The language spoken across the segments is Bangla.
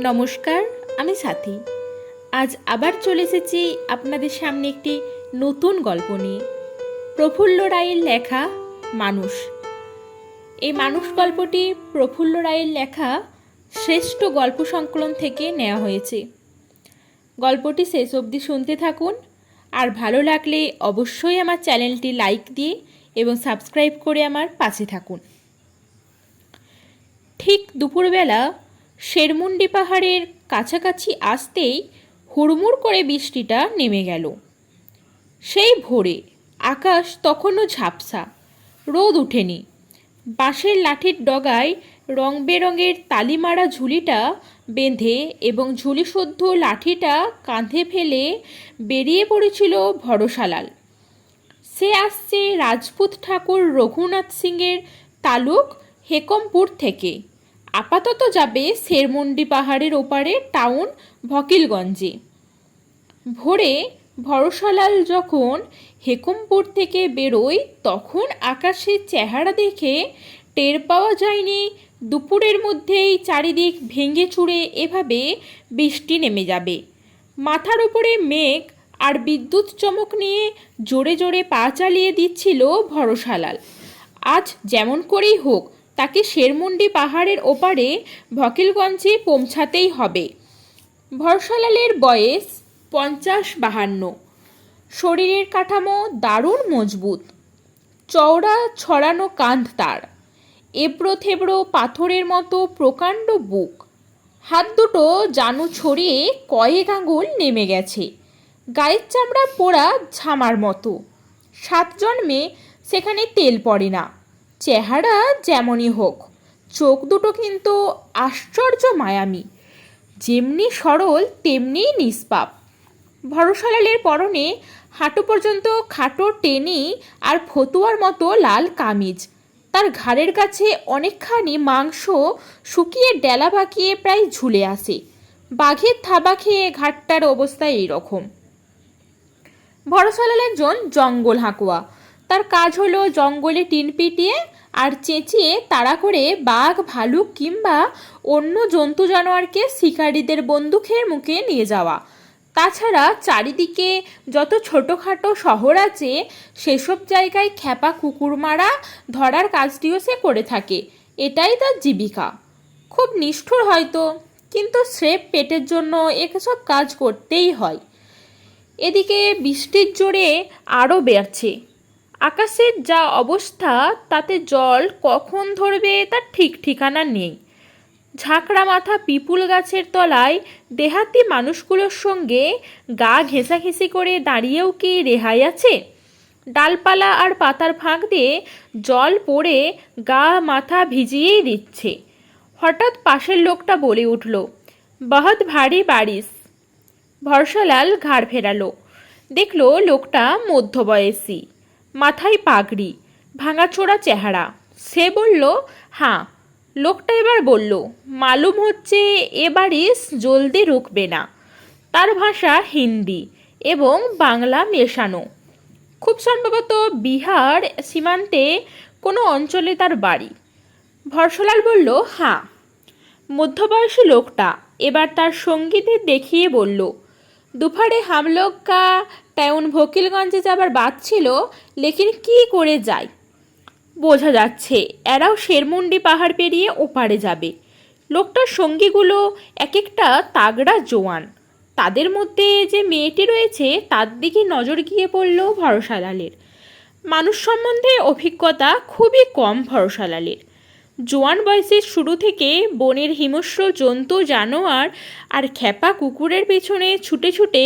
নমস্কার, আমি সাথী। আজ আবার চলে এসেছি আপনাদের সামনে একটি নতুন গল্প নিয়ে। প্রফুল্ল রায়ের লেখা মানুষ। এই মানুষ গল্পটি প্রফুল্ল রায়ের লেখা শ্রেষ্ঠ গল্প সংকলন থেকে নেওয়া হয়েছে। গল্পটি শেষ অবধি শুনতে থাকুন, আর ভালো লাগলে অবশ্যই আমার চ্যানেলটি লাইক দিয়ে এবং সাবস্ক্রাইব করে আমার পাশে থাকুন। ঠিক দুপুরবেলা শেরমুন্ডি পাহাড়ের কাছাকাছি আসতেই হুড়মুড় করে বৃষ্টিটা নেমে গেল। সেই ভোরে আকাশ তখনও ঝাপসা, রোদ ওঠেনি। বাঁশের লাঠির ডগায় রং বেরঙের তালিমারা ঝুলিটা বেঁধে এবং ঝুলিসদ্ধ লাঠিটা কাঁধে ফেলে বেরিয়ে পড়েছিল ভরসালাল। সে আসছে রাজপুত ঠাকুর রঘুনাথ সিংয়ের তালুক হেকমপুর থেকে। আপাতত যাবে শেরমুন্ডি পাহাড়ের ওপারে টাউন ভকিলগঞ্জে। ভোরে ভরসালাল যখন হেকমপুর থেকে বেরোয় তখন আকাশের চেহারা দেখে টের পাওয়া যায়নি দুপুরের মধ্যেই চারিদিক ভেঙে চুরে এভাবে বৃষ্টি নেমে যাবে। মাথার উপরে মেঘ আর বিদ্যুৎ চমক নিয়ে জোরে জোরে পা চালিয়ে দিচ্ছিল ভরসালাল। আজ যেমন করেই হোক তাকে শেরমুন্ডি পাহাড়ের ওপারে ভকিলগঞ্জে পৌঁছাতেই হবে। ভরসালালের বয়স 50-52। শরীরের কাঠামো দারুণ মজবুত, চওড়া ছড়ানো কাঁধ তার, এবড়ো থেবড়ো পাথরের মতো প্রকাণ্ড বুক, হাত দুটো জানু ছড়িয়ে কয়েক আঙুল নেমে গেছে, গায়ের চামড়া পোড়া ঝামার মতো। 7 জন্মে সেখানে তেল পড়ে না। চেহারা যেমনই হোক, চোখ দুটো কিন্তু আশ্চর্য মায়াবী, যেমনি সরল তেমনি নিষ্পাপ। ভরসালালের পরনে হাঁটু পর্যন্ত খাটো টেনি আর ফতুয়ার মতো লাল কামিজ। তার ঘাড়ের কাছে অনেকখানি মাংস শুকিয়ে ডেলা বাঁকিয়ে প্রায় ঝুলে আসে। বাঘের থাবা খেয়ে ঘাটটার অবস্থা এইরকম। ভরসালাল একজন জঙ্গল হাঁকুয়া। তার কাজ হলো জঙ্গলে টিন পিটিয়ে আর চেঁচিয়ে তাড়া করে বাঘ, ভালুক কিংবা অন্য জন্তু জানোয়ারকে শিকারীদের বন্দুকের মুখে নিয়ে যাওয়া। তাছাড়া চারিদিকে যত ছোটোখাটো শহর আছে সেসব জায়গায় খ্যাপা কুকুর মারা ধরার কাজটিও সে করে থাকে। এটাই তার জীবিকা। খুব নিষ্ঠুর হয়তো, কিন্তু স্রেফ পেটের জন্য এসব কাজ করতেই হয়। এদিকে বৃষ্টির জোরে আরও বেড়েছে। আকাশের যা অবস্থা তাতে জল কখন ধরবে তার ঠিক ঠিকানা নেই। ঝাঁকড়া মাথা পিপুল গাছের তলায় দেহাতি মানুষগুলোর সঙ্গে গা ঘেঁষাঘেঁষি করে দাঁড়িয়েও কি রেহাই আছে? ডালপালা আর পাতার ফাঁক দিয়ে জল পড়ে গা মাথা ভিজিয়েই দিচ্ছে। হঠাৎ পাশের লোকটা বলে উঠল, বহুত ভারী বারিশ। ভরসালাল ঘাড় ফেরালো। দেখল লোকটা মধ্যবয়সী, মাথায় পাগড়ি, ভাঙাচোরা চেহারা। সে বলল, হ্যাঁ। লোকটা এবার বলল, মালুম হচ্ছে এ বারিশ জলদি রুকবে না। তার ভাষা হিন্দি এবং বাংলা মেশানো। খুব সম্ভবত বিহার সীমান্তে কোনো অঞ্চলে তার বাড়ি। ভরসালাল বলল, হ্যাঁ। মধ্যবয়সী লোকটা এবার তার সঙ্গীদের দেখিয়ে বলল, দুপুরে হাম লোগ কা টাউন ভকিলগঞ্জে যাবার বাদ ছিল, লেকিন কি করে যায়? বোঝা যাচ্ছে এরাও শেরমুন্ডি পাহাড় পেরিয়ে ওপারে যাবে। লোকটার সঙ্গীগুলো এক একটা তাগড়া জোয়ান। তাদের মধ্যে যে মেয়েটি রয়েছে তার দিকে নজর গিয়ে পড়ল ভরসালালের। মানুষ সম্বন্ধে অভিজ্ঞতা খুবই কম ভরসালালের। জোয়ান বয়সের শুরু থেকে বনের হিংস্র জন্তু জানোয়ার আর খ্যাপা কুকুরের পেছনে ছুটে ছুটে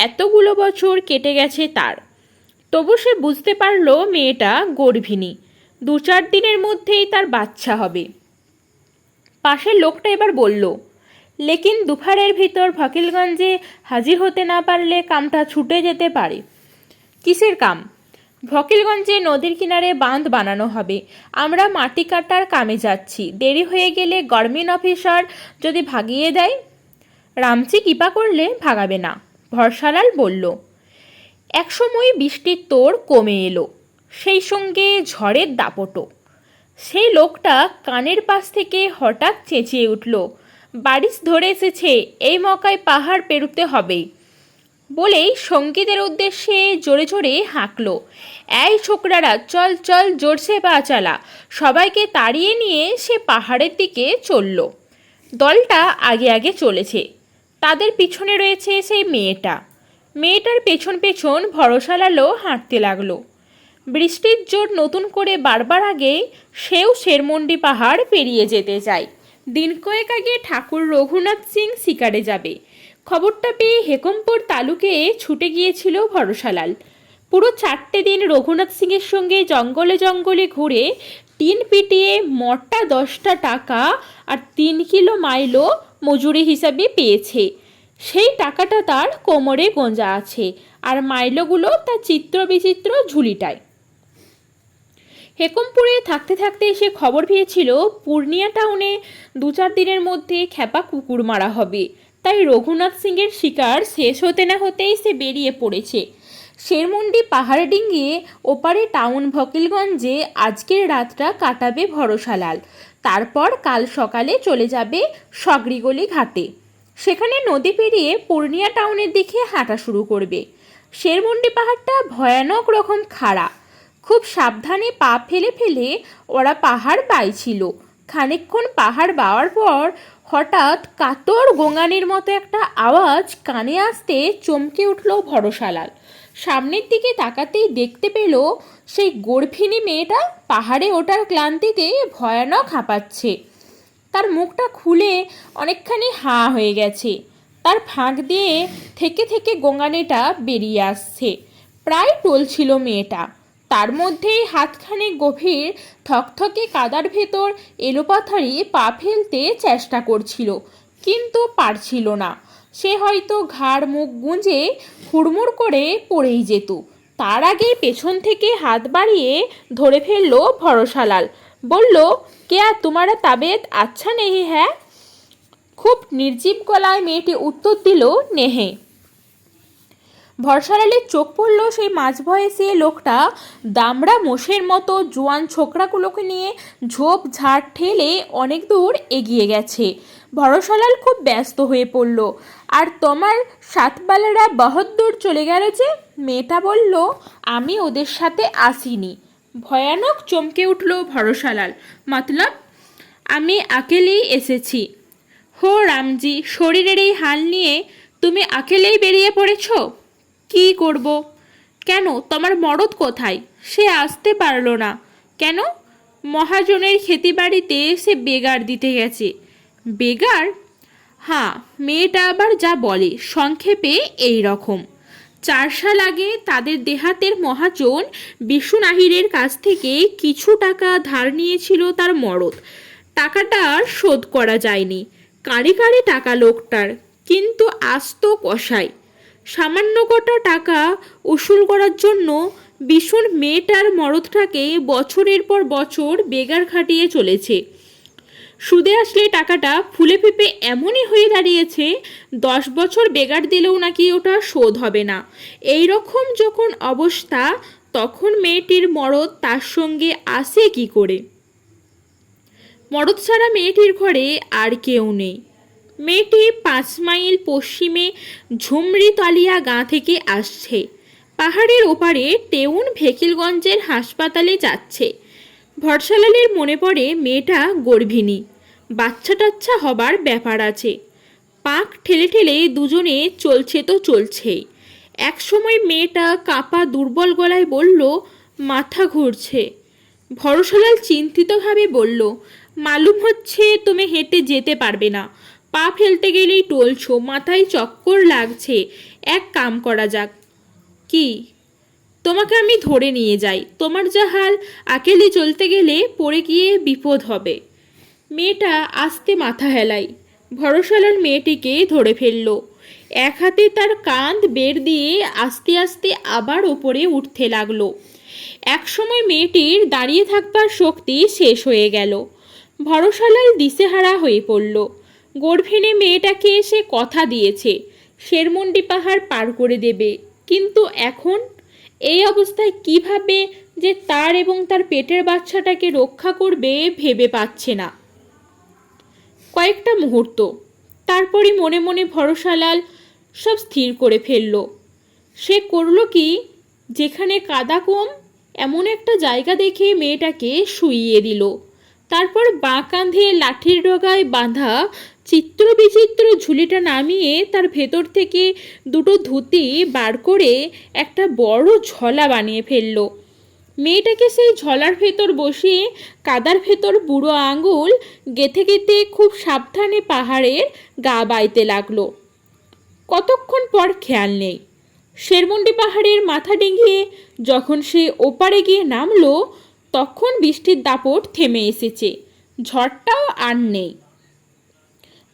এতগুলো বছর কেটে গেছে তার। তবু সে বুঝতে পারল মেয়েটা গর্ভিণী, 2-4 দিনের মধ্যেই তার বাচ্চা হবে। পাশের লোকটা এবার বলল, লেকিন দুপুরের ভিতর ভকিলগঞ্জে হাজির হতে না পারলে কামটা ছুটে যেতে পারে। কিসের কাম? ভকিলগঞ্জে নদীর কিনারে বাঁধ বানানো হবে। আমরা মাটি কাটার কামে যাচ্ছি। দেরি হয়ে গেলে গভর্নমেন্ট অফিসার যদি ভাগিয়ে দেয়। রামচি কৃপা করলে ভাগাবে না, ভরসালাল বলল। একসময় বৃষ্টির তোড় কমে এলো, সেই সঙ্গে ঝড়ের দাপটও। সেই লোকটা কানের পাশ থেকে হঠাৎ চেঁচিয়ে উঠল, বারিশ ধরে এসেছে, এই মকায় পাহাড় পেরুতে হবেই বলেই সঙ্গীদের উদ্দেশ্যে জোরে জোরে হাঁকলো, এই ছোকরারা চল চল, জোরসে পা চালা। সবাইকে তাড়িয়ে নিয়ে সে পাহাড়ের দিকে চলল। দলটা আগে আগে চলেছে, তাদের পিছনে রয়েছে সেই মেয়েটার পেছন পেছন ভরসা লালো হাঁটতে লাগলো। বৃষ্টির জোর নতুন করে বারবার আগে সেও শেরমন্ডি পাহাড় পেরিয়ে যেতে চায়। দিন কয়েক আগে ঠাকুর রঘুনাথ সিং শিকারে যাবে, খবরটা পেয়ে হেকমপুর তালুকে ছুটে গিয়েছিল ভরসালাল। পুরো 4টে দিন রঘুনাথ সিংয়ের সঙ্গে জঙ্গলে জঙ্গলে ঘুরে টিন পিটিয়ে মোটা 10টা টাকা আর 3 কিলো মাইলও মজুরি হিসাবে পেয়েছে। সেই টাকাটা তার কোমরে গোঁজা আছে, আর মাইলগুলো তার চিত্র বিচিত্র ঝুলিটায়। হেকমপুরে থাকতে থাকতে সে খবর পেয়েছিল পূর্ণিয়া টাউনে 2-4 দিনের মধ্যে খেপা কুকুর মারা হবে। তাই রঘুনাথ সিংয়ের শিকার শেষ হতে না হতেই সে বেরিয়ে পড়েছে। শেরমন্ডি পাহাড় ডিঙ্গিয়ে ওপারে টাউন ভকিলগঞ্জে আজকের রাতটা কাটাবে ভরসালাল। তারপর কাল সকালে চলে যাবে সগরিগলি ঘাটে, সেখানে নদী পেরিয়ে পূর্ণিয়া টাউনের দিকে হাঁটা শুরু করবে। শেরমন্ডি পাহাড়টা ভয়ানক রকম খাড়া, খুব সাবধানে পা ফেলে ফেলে ওরা পাহাড় বাইছিল। খানিকক্ষণ পাহাড় বাওয়ার পর হঠাৎ কাতর গোঙানির মতো একটা আওয়াজ কানে আসতে চমকে উঠল ভরসালাল। সামনের দিকে তাকাতেই দেখতে পেল সেই গর্ভিণী মেয়েটা পাহাড়ে ওঠার ক্লান্তিতে ভয়ানক হাঁপাচ্ছে। তার মুখটা খুলে অনেকখানি হাঁ হয়ে গেছে, তার ফাঁক দিয়ে থেকে থেকে গোঙানিটা বেরিয়ে আসছে। প্রায় টলছিল মেয়েটা, তার মধ্যেই হাতখানে গভীর থকথকে কাদার ভেতর এলোপাথারি পা ফেলতে চেষ্টা করছিল, কিন্তু পারছিল না। সে হয়তো ঘাড় মুখ গুঁজে হুড়মুড় করে পড়েই যেত। তার আগেই পেছন থেকে হাত বাড়িয়ে ধরে ফেললো ভরসালাল, বলল, কেয়া তোমারা তাবেত আচ্ছা নেহি হ্যাঁ? খুব নির্জীব গলায় মেয়েটি উত্তর দিল, নেহে। ভরসালালের চোখ পড়ল সেই মাঝ বয়সী লোকটা দামড়া মোষের মতো জোয়ান ছোকরাগুলোকে নিয়ে ঝোপ ঝাড় ঠেলে অনেক দূর এগিয়ে গেছে। ভরসালাল খুব ব্যস্ত হয়ে পড়ল, আর তোমার সাতবালারা বহুত দূর চলে গেল যে? মেয়েটা বলল, আমি ওদের সাথে আসিনি। ভয়ানক চমকে উঠল ভরসালাল, মতলব? আমি আকেলেই এসেছি। হো রামজি, শরীরের এই হাল নিয়ে তুমি আকেলেই বেরিয়ে পড়েছ? কি করব? কেন, তোমার মরদ কোথায়? সে আসতে পারল না কেন? মহাজনের ক্ষেতিবাড়িতে সে বেগার দিতে গেছে। বেগার? হ্যাঁ, মেয়েটা আবার যা বলে, সংক্ষেপে এই রকম। 4 সাল আগে তাদের দেহাতের মহাজন বিশু নাহিরের কাছ থেকে কিছু টাকা ধার নিয়েছিল তার মরদ। টাকাটা আর শোধ করা যায়নি। কারি কারি টাকা লোকটার, কিন্তু আস্ত কষায়। সামান্য কটা টাকা উসুল করার জন্য বিশুর মেয়েটার মরদটাকে বছরের পর বছর বেগার খাটিয়ে চলেছে। সুদে আসলে টাকাটা ফুলে ফেপে এমনই হয়ে দাঁড়িয়েছে 10 বছর বেগার দিলেও নাকি ওটা শোধ হবে না। এই রকম যখন অবস্থা, তখন মেয়েটির মরদ তার সঙ্গে আসে কি করে? মরদ ছাড়া মেয়েটির ঘরে আর কেউ নেই। মেয়েটি 5 মাইল পশ্চিমে ঝুমরিতলিয়া গাঁ থেকে আসছে, পাহাড়ের ওপারে টেউন ভেকিলগঞ্জের হাসপাতালে যাচ্ছে। ভরসালালের মনে পড়ে মেয়েটা গর্ভিণী, বাচ্চা টাচ্চা হবার ব্যাপার আছে। পাক ঠেলে ঠেলে দুজনে চলছে তো চলছেই। এক সময় মেয়েটা কাঁপা দুর্বল গলায় বলল, মাথা ঘুরছে। ভরসালাল চিন্তিতভাবে বলল, মালুম হচ্ছে তুমি হেঁটে যেতে পারবে না, পা ফেলতে গেলেই টলছো, মাথায় চক্কর লাগছে। এক কাম করা যাক। কি? তোমাকে আমি ধরে নিয়ে যাই, তোমার যা হাল, আকেলে চলতে গেলে পড়ে গিয়ে বিপদ হবে। মেয়েটা আস্তে মাথা হেলাই। ভরসালাল মেয়েটিকে ধরে ফেলল। এক হাতে তার কাঁধ বের দিয়ে আস্তে আস্তে আবার ওপরে উঠতে লাগলো। এক সময় মেয়েটির দাঁড়িয়ে থাকবার শক্তি শেষ হয়ে গেল। ভরসালাল দিশেহারা হয়ে পড়ল। গর্ভিণী মেয়েটাকে সে কথা দিয়েছে শেরমন্ডি পাহাড় পার করে দেবে, কিন্তু এখন এই অবস্থায় কিভাবে যে তার এবং তার পেটের বাচ্চাটাকে রক্ষা করবে ভেবে পাচ্ছে না। কয়েকটা মুহূর্ত তারপরই মনে মনে ভরসালাল সব স্থির করে ফেলল। সে করল কি, যেখানে কাদা কম এমন একটা জায়গা দেখে মেয়েটাকে শুইয়ে দিল। তারপর বাঁ কাঁধে লাঠির ডগায় বাঁধা চিত্র বিচিত্র ঝুলিটা নামিয়ে তার ভেতর থেকে দুটো ধুতি বার করে একটা বড় ঝলা বানিয়ে ফেলল। মেয়েটাকে সেই ঝলার ভেতর বসিয়ে কাদার ভেতর বুড়ো আঙুল গেঁথে গেঁথে খুব সাবধানে পাহাড়ের গা বাইতে লাগলো। কতক্ষণ পর খেয়াল নেই, শেরমন্ডি পাহাড়ের মাথা ডিঙিয়ে যখন সে ওপারে গিয়ে নামলো তখন বৃষ্টির দাপট থেমে এসেছে, ঝড়টাও আর নেই।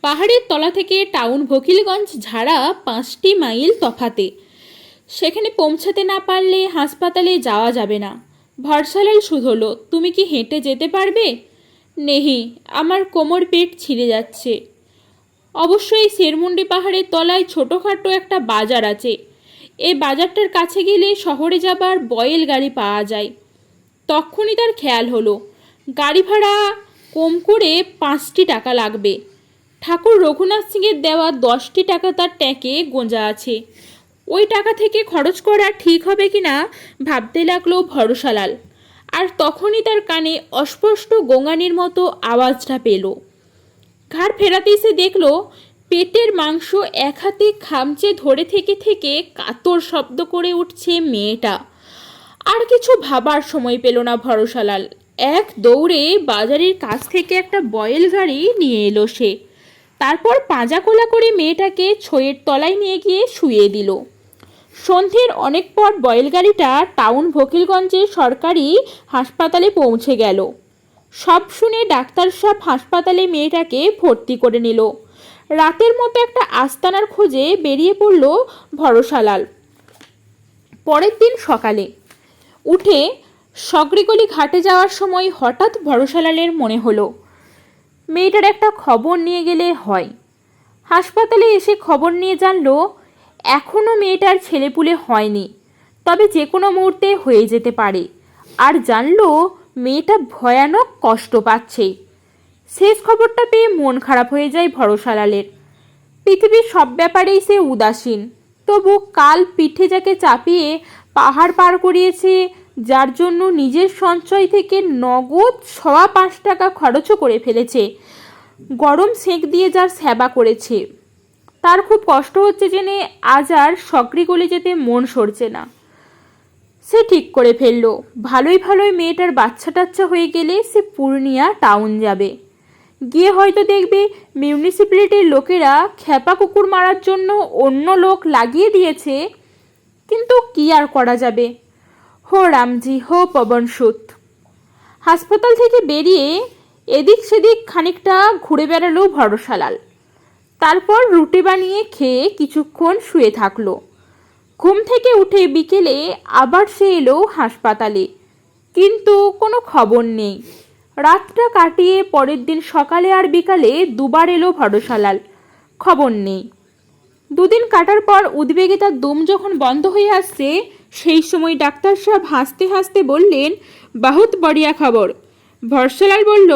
পাহাড়ের তলা থেকে টাউন ভকিলগঞ্জ ঝাড়া 5টি মাইল তফাতে। সেখানে পৌঁছাতে না পারলে হাসপাতালে যাওয়া যাবে না। ভরসালাল শুধল, তুমি কি হেঁটে যেতে পারবে? নেহি, আমার কোমর পেট ছিঁড়ে যাচ্ছে। অবশ্যই শেরমন্ডি পাহাড়ের তলায় ছোটোখাটো একটা বাজার আছে। এই বাজারটার কাছে গেলে শহরে যাবার বয়েল গাড়ি পাওয়া যায়। তখনই তার খেয়াল হলো গাড়ি ভাড়া কম করে 5টি টাকা লাগবে। ঠাকুর রঘুনাথ সিংয়ের দেওয়া 10টি টাকা তার ট্যাঁকে গোঁজা আছে। ওই টাকা থেকে খরচ করা ঠিক হবে কিনা ভাবতে লাগলো ভরসালাল। আর তখনই তার কানে অস্পষ্ট গোঙানির মতো আওয়াজটা পেল। ঘাড় ফেরাতেই সে দেখল পেটের মাংস এক হাতে খামচে ধরে থেকে থেকে কাতর শব্দ করে উঠছে মেয়েটা। আর কিছু ভাবার সময় পেল না ভরসালাল। এক দৌড়ে বাজারের কাছ থেকে একটা বয়েল গাড়ি নিয়ে এলো সে। তারপর পাঁজা কোলা করে মেয়েটাকে ছইয়ের তলায় নিয়ে গিয়ে শুইয়ে দিল। সন্ধ্যের অনেক পর বয়েল গাড়িটা টাউন ভকিলগঞ্জের সরকারি হাসপাতালে পৌঁছে গেল। সব শুনে ডাক্তার সাহেব হাসপাতালে মেয়েটাকে ভর্তি করে নিল। রাতের মতো একটা আস্তানার খোঁজে বেরিয়ে পড়ল ভরসালাল। পরের দিন সকালে উঠে সগরিগলি ঘাটে যাওয়ার সময় হঠাৎ ভরসালালের মনে হলো মেয়েটার একটা খবর নিয়ে গেলে হয়। হাসপাতালে এসে খবর নিয়ে জানলো এখনও মেয়েটার ছেলেপুলে হয়নি, তবে যে কোনো মুহূর্তে হয়ে যেতে পারে। আর জানলো মেয়েটা ভয়ানক কষ্ট পাচ্ছে। শেষ খবরটা পেয়ে মন খারাপ হয়ে যায় ভরসালালের। পৃথিবীর সব ব্যাপারেই সে উদাসীন, তবু কাল পিঠে যাকে চাপিয়ে পাহাড় পার করিয়েছে, যার জন্য নিজের সঞ্চয় থেকে নগদ 5.25 টাকা খরচও করে ফেলেছে, গরম সেঁক দিয়ে যার সেবা করেছে, তার খুব কষ্ট হচ্ছে জেনে আজ আর সগরিগলি যেতে মন সরছে না। সে ঠিক করে ফেলল ভালোই ভালোই মেয়েটার বাচ্চা টাচ্চা হয়ে গেলে সে পূর্ণিয়া টাউন যাবে। গিয়ে হয়তো দেখবে মিউনিসিপ্যালিটির লোকেরা খেপা কুকুর মারার জন্য অন্য লোক লাগিয়ে দিয়েছে। কিন্তু কি আর করা যাবে, হো রামজি হো পবন সুত। হাসপাতাল থেকে বেরিয়ে এদিক সেদিক খানিকটা ঘুরে বেড়ালো ভরসালাল। তারপর রুটি বানিয়ে খেয়ে কিছুক্ষণ শুয়ে থাকলো। ঘুম থেকে উঠে বিকেলে আবার সে এলো হাসপাতালে, কিন্তু কোনো খবর নেই। রাতটা কাটিয়ে পরের দিন সকালে আর বিকালে দুবার এলো ভরসালাল, খবর নেই। দুদিন কাটার পর উদ্বেগে তার দম যখন বন্ধ হয়ে আসছে, সেই সময় ডাক্তার সাহেব হাসতে হাসতে বললেন, বহুত বড়িয়া খবর। ভরসালাল বলল,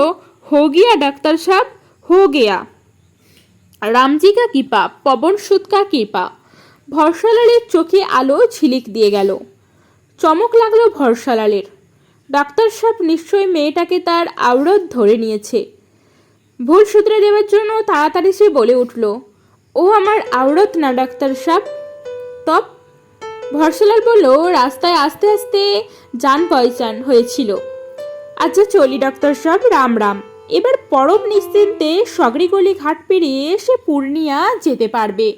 হো গিয়া ডাক্তার সাহেব, হো গিয়া। রামজি কা কৃপা, পবন সুত কা কৃপা। ভরসালালের চোখে আলো ঝিলিক দিয়ে গেল। চমক লাগলো ভরসালালের। ডাক্তার সাহেব নিশ্চয়ই মেয়েটাকে তার আওরত ধরে নিয়েছে। ভুল সূত্রে দেওয়ার জন্য তাড়াতাড়ি সে বলে উঠল, ও আমার আওরত না ডাক্তার সাহেব। তব ভরসালাল বলল, রাস্তায় আস্তে আস্তে যান পয়চান হয়েছিল। আচ্ছা চলি ডাক্তার সাহেব, রাম রাম। এবার পরম নিশ্চিন্তে সগরিগলি ঘাট পেরিয়ে সে পূর্ণিয়া যেতে পারবে।